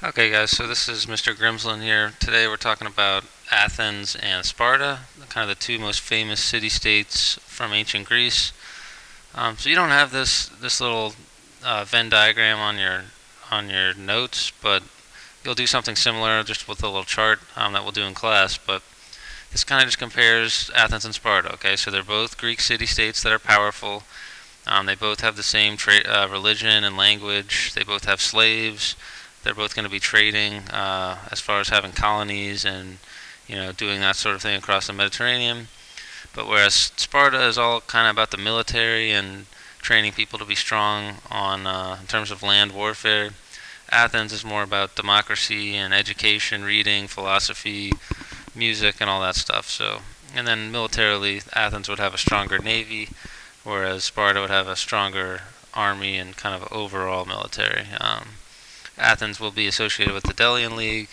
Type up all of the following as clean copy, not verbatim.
Okay, guys, so this is Mr. Grimslin here. Today we're talking about Athens and Sparta, kind of the two most famous city-states from ancient Greece. So you don't have this little Venn diagram on your notes, but you'll do something similar just with a little chart that we'll do in class. But this kind of just compares Athens and Sparta. Okay, so they're both Greek city-states that are powerful. They both have the same religion and language. They both have slaves. They're both going to be trading as far as having colonies and doing that sort of thing across the Mediterranean. But whereas Sparta is all kind of about the military and training people to be strong on in terms of land warfare, Athens is more about democracy and education, reading, philosophy, music, and all that stuff. So, and then militarily, Athens would have a stronger navy, whereas Sparta would have a stronger army and kind of overall military. Athens will be associated with the Delian League,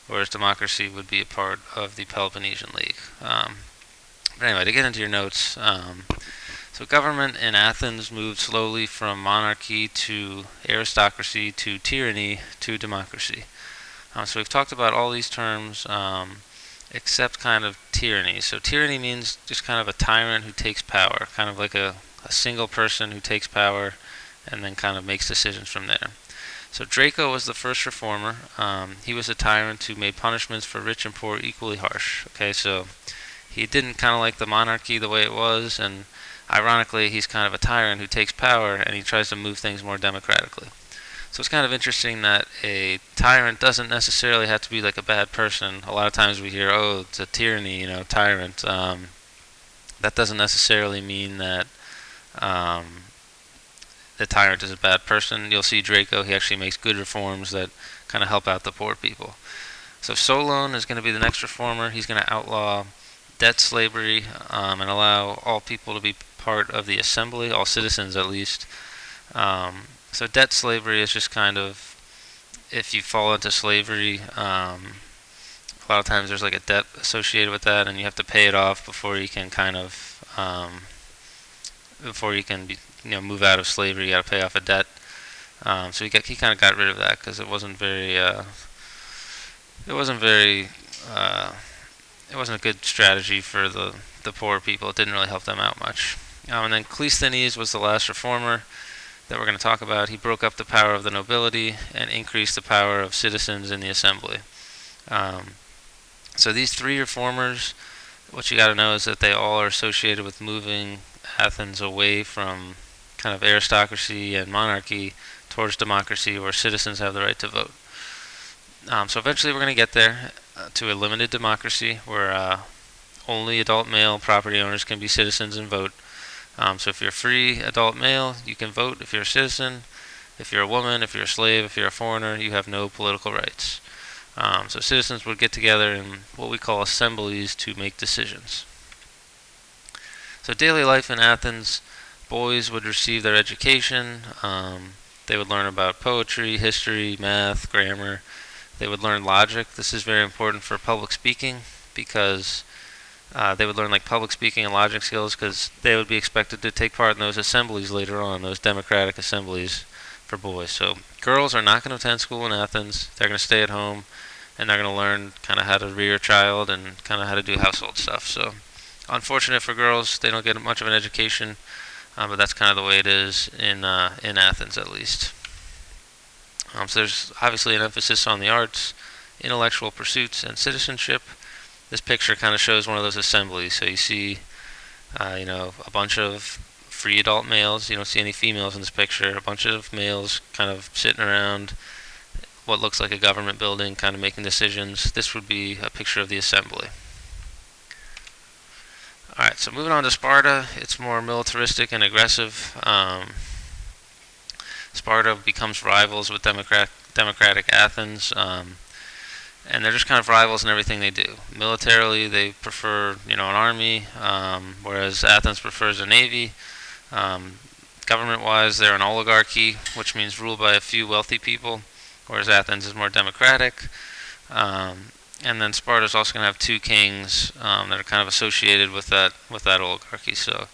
whereas democracy would be a part of the Peloponnesian League. But anyway, to get into your notes, so government in Athens moved slowly from monarchy to aristocracy to tyranny to democracy. So we've talked about all these terms except kind of tyranny. So tyranny means just kind of a tyrant who takes power, kind of like a single person who takes power and then kind of makes decisions from there. So Draco was the first reformer. He was a tyrant who made punishments for rich and poor equally harsh. Okay, so he didn't kind of like the monarchy the way it was, and ironically, he's kind of a tyrant who takes power and he tries to move things more democratically. So it's kind of interesting that a tyrant doesn't necessarily have to be like a bad person. A lot of times we hear, oh, it's a tyranny, tyrant. That doesn't necessarily mean that um, the tyrant is a bad person. You'll see Draco, he actually makes good reforms that kind of help out the poor people. So Solon is going to be the next reformer. He's going to outlaw debt slavery and allow all people to be part of the assembly, all citizens at least. So debt slavery is just kind of, if you fall into slavery, a lot of times there's like a debt associated with that, and you have to pay it off before you can kind of before you can move out of slavery. You got to pay off a debt. So he kind of got rid of that because it wasn't very it wasn't a good strategy for the poor people. It didn't really help them out much. And then Cleisthenes was the last reformer that we're going to talk about. He broke up the power of the nobility and increased the power of citizens in the assembly. So these three reformers, what you got to know is that they all are associated with moving Athens away from kind of aristocracy and monarchy towards democracy, where citizens have the right to vote. So eventually we're going to get there to a limited democracy where only adult male property owners can be citizens and vote. So if you're a free adult male, you can vote if you're a citizen. If you're a woman, if you're a slave, if you're a foreigner, you have no political rights. So citizens would get together in what we call assemblies to make decisions. So daily life in Athens, boys would receive their education. They would learn about poetry, history, math, grammar. They would learn logic. This is very important for public speaking because they would learn like public speaking and logic skills because they would be expected to take part in those assemblies later on, those democratic assemblies for boys. So girls are not going to attend school in Athens. They're going to stay at home and they're going to learn kind of how to rear a child and kind of how to do household stuff. So unfortunate for girls, they don't get much of an education, but that's kind of the way it is in Athens at least. So there's obviously an emphasis on the arts, intellectual pursuits, and citizenship. This picture kind of shows one of those assemblies. So you see, a bunch of free adult males. You don't see any females in this picture. A bunch of males kind of sitting around what looks like a government building, kind of making decisions. This would be a picture of the assembly. Alright, so moving on to Sparta, it's more militaristic and aggressive. Sparta becomes rivals with democratic Athens, and they're just kind of rivals in everything they do. Militarily, they prefer an army, whereas Athens prefers a navy. Government-wise, they're an oligarchy, which means ruled by a few wealthy people, whereas Athens is more democratic. And then Sparta's also going to have two kings that are kind of associated with that oligarchy. So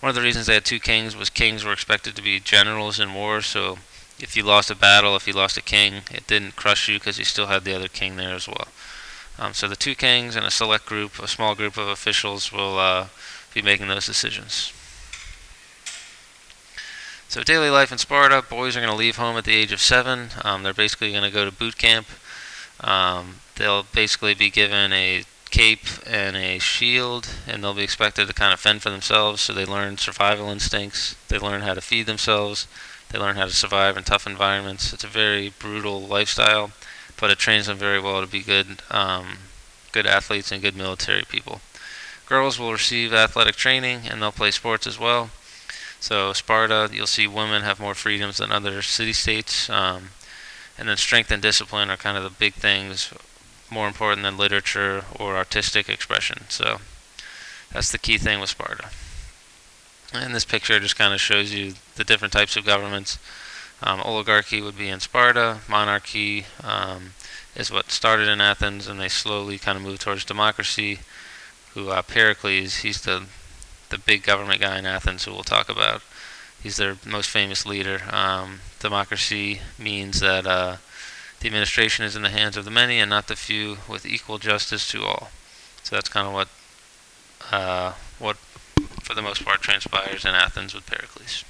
one of the reasons they had two kings was kings were expected to be generals in war, so if you lost a battle, if you lost a king, it didn't crush you because you still had the other king there as well. So the two kings and a select group, a small group of officials, will be making those decisions. So daily life in Sparta, boys are going to leave home at the age of 7. They're basically going to go to boot camp. They'll basically be given a cape and a shield, and they'll be expected to kind of fend for themselves. So they learn survival instincts. They learn how to feed themselves. They learn how to survive in tough environments. It's a very brutal lifestyle, but it trains them very well to be good athletes and good military people. Girls will receive athletic training, and they'll play sports as well. So Sparta, you'll see women have more freedoms than other city-states. And then strength and discipline are kind of the big things, more important than literature or artistic expression. So that's the key thing with Sparta. And this picture just kind of shows you the different types of governments. Oligarchy would be in Sparta. Monarchy is what started in Athens, and they slowly kind of moved towards democracy. Pericles, he's the big government guy in Athens who we'll talk about. He's their most famous leader. Democracy means that the administration is in the hands of the many and not the few, with equal justice to all. So that's kind of what for the most part, transpires in Athens with Pericles.